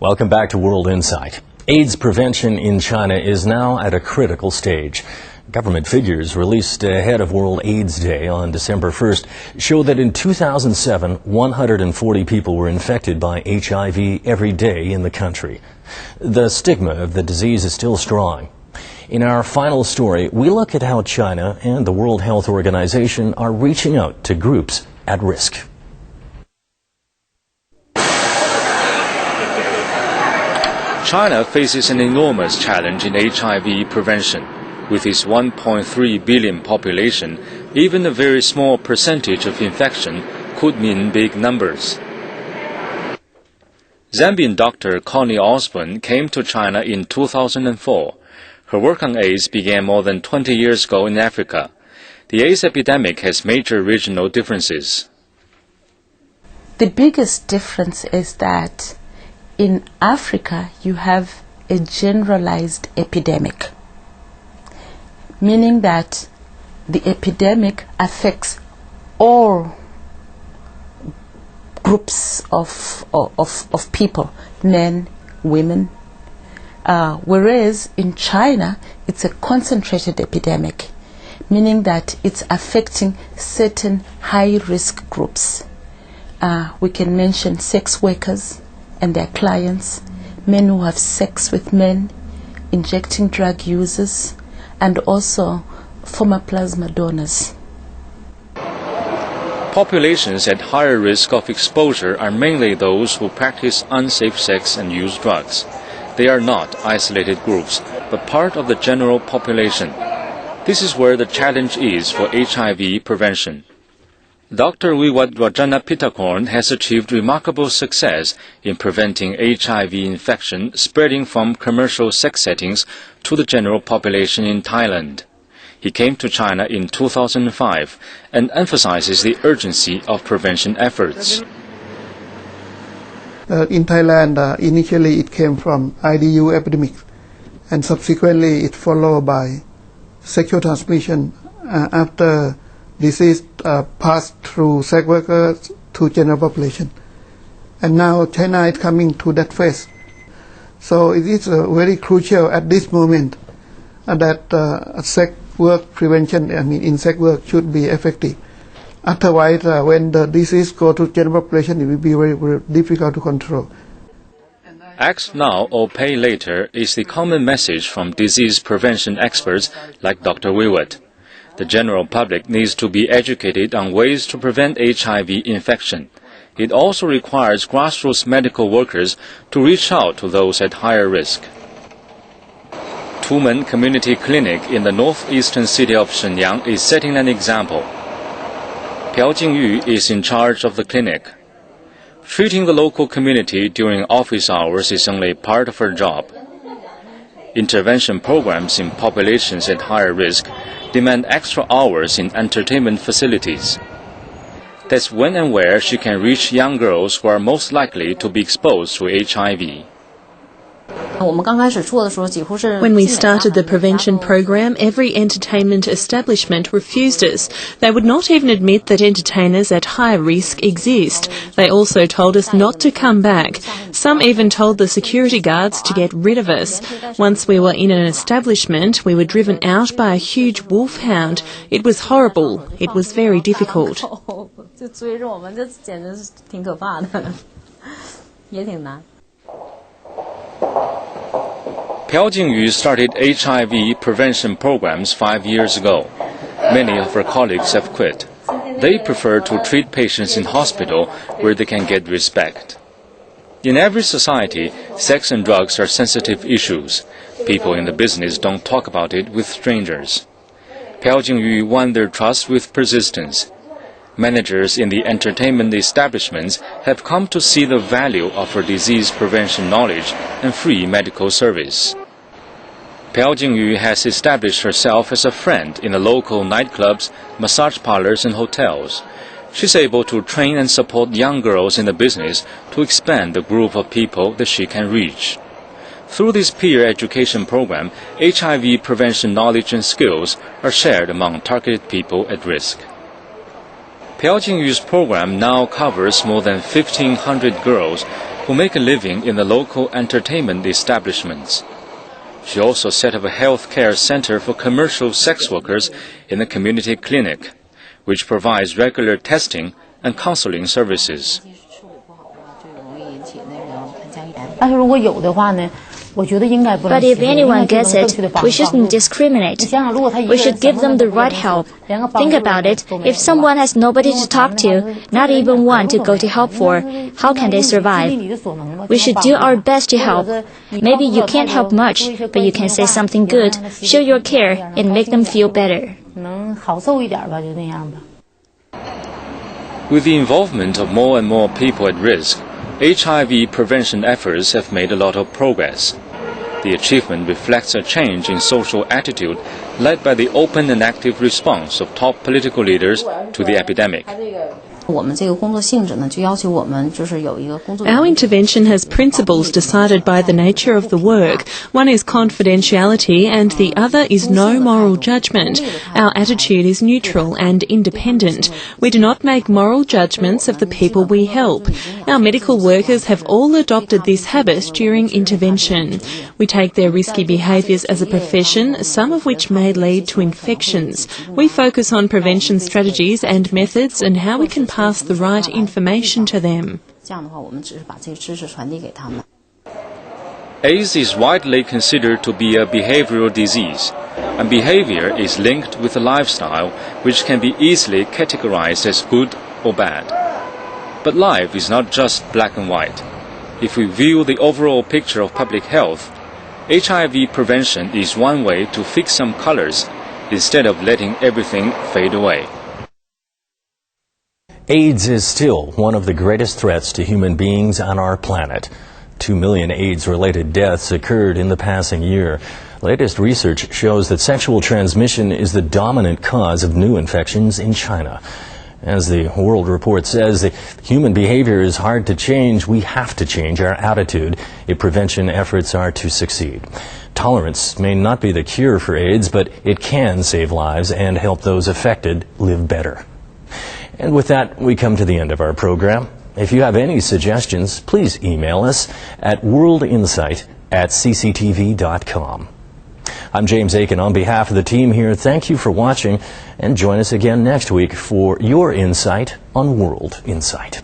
Welcome back to World Insight. AIDS prevention in China is now at a critical stage. Government figures released ahead of World AIDS Day on December 1st show that in 2007, 140 people were infected by HIV every day in the country. The stigma of the disease is still strong. In our final story, we look at how China and the World Health Organization are reaching out to groups at risk. China faces an enormous challenge in HIV prevention. With its 1.3 billion population, even a very small percentage of infection could mean big numbers. Zambian doctor Connie Osborne came to China in 2004. Her work on AIDS began more than 20 years ago in Africa. The AIDS epidemic has major regional differences. The biggest difference is that in Africa you have a generalized epidemic, meaning that the epidemic affects all groups of people, men, women, whereas in China it's a concentrated epidemic, meaning that it's affecting certain high-risk groups. We can mention sex workers and their clients, men who have sex with men, injecting drug users, and also former plasma donors. Populations at higher risk of exposure are mainly those who practice unsafe sex and use drugs. They are not isolated groups, but part of the general population. This is where the challenge is for HIV prevention. Dr. Wiwat Pitakorn has achieved remarkable success in preventing HIV infection spreading from commercial sex settings to the general population in Thailand. He came to China in 2005 and emphasizes the urgency of prevention efforts. In Thailand, initially it came from IDU epidemic, and subsequently it followed by sexual transmission after disease passed through sex workers to general population. And now China is coming to that phase. So it is very crucial at this moment that sex work prevention, in sex work should be effective. Otherwise, when the disease goes to general population, it will be very, very difficult to control. Act now or pay later is the common message from disease prevention experts like Dr. Wiwat. The general public needs to be educated on ways to prevent HIV infection. It also requires grassroots medical workers to reach out to those at higher risk. Tumen Community Clinic in the northeastern city of Shenyang is setting an example. Piao Jingyu is in charge of the clinic. Treating the local community during office hours is only part of her job. Intervention programs in populations at higher risk demand extra hours in entertainment facilities. That's when and where she can reach young girls who are most likely to be exposed to HIV. When we started the prevention program, every entertainment establishment refused us. They would not even admit that entertainers at high risk exist. They also told us not to come back. Some even told the security guards to get rid of us. Once we were in an establishment, we were driven out by a huge wolfhound. It was horrible. It was very difficult. Piao Jingyu started HIV prevention programs 5 years ago. Many of her colleagues have quit. They prefer to treat patients in hospital where they can get respect. In every society, sex and drugs are sensitive issues. People in the business don't talk about it with strangers. Piao Jingyu won their trust with persistence. Managers in the entertainment establishments have come to see the value of her disease prevention knowledge and free medical service. Piao Jingyu has established herself as a friend in the local nightclubs, massage parlors and hotels. She's able to train and support young girls in the business to expand the group of people that she can reach. Through this peer education program, HIV prevention knowledge and skills are shared among targeted people at risk. Piao Jingyu's program now covers more than 1,500 girls who make a living in the local entertainment establishments. She also set up a health care center for commercial sex workers in the community clinic, which provides regular testing and counseling services. But if anyone gets it, we shouldn't discriminate. We should give them the right help. Think about it. If someone has nobody to talk to, not even one to go to help for, how can they survive? We should do our best to help. Maybe you can't help much, but you can say something good, show your care, and make them feel better. With the involvement of more and more people at risk, HIV prevention efforts have made a lot of progress. The achievement reflects a change in social attitude led by the open and active response of top political leaders to the epidemic. Our intervention has principles decided by the nature of the work. One is confidentiality and the other is no moral judgment. Our attitude is neutral and independent. We do not make moral judgments of the people we help. Our medical workers have all adopted this habit during intervention. We take their risky behaviours as a profession, some of which may lead to infections. We focus on prevention strategies and methods and how we can pass the right information to them. AIDS is widely considered to be a behavioral disease, and behavior is linked with a lifestyle which can be easily categorized as good or bad. But life is not just black and white. If we view the overall picture of public health, HIV prevention is one way to fix some colors instead of letting everything fade away. AIDS is still one of the greatest threats to human beings on our planet. 2 million AIDS-related deaths occurred in the passing year. Latest research shows that sexual transmission is the dominant cause of new infections in China. As the World Report says, human behavior is hard to change. We have to change our attitude if prevention efforts are to succeed. Tolerance may not be the cure for AIDS, but it can save lives and help those affected live better. And with that, we come to the end of our program. If you have any suggestions, please email us at worldinsight@cctv.com. I'm James Aiken. On behalf of the team here, thank you for watching, and join us again next week for your insight on World Insight.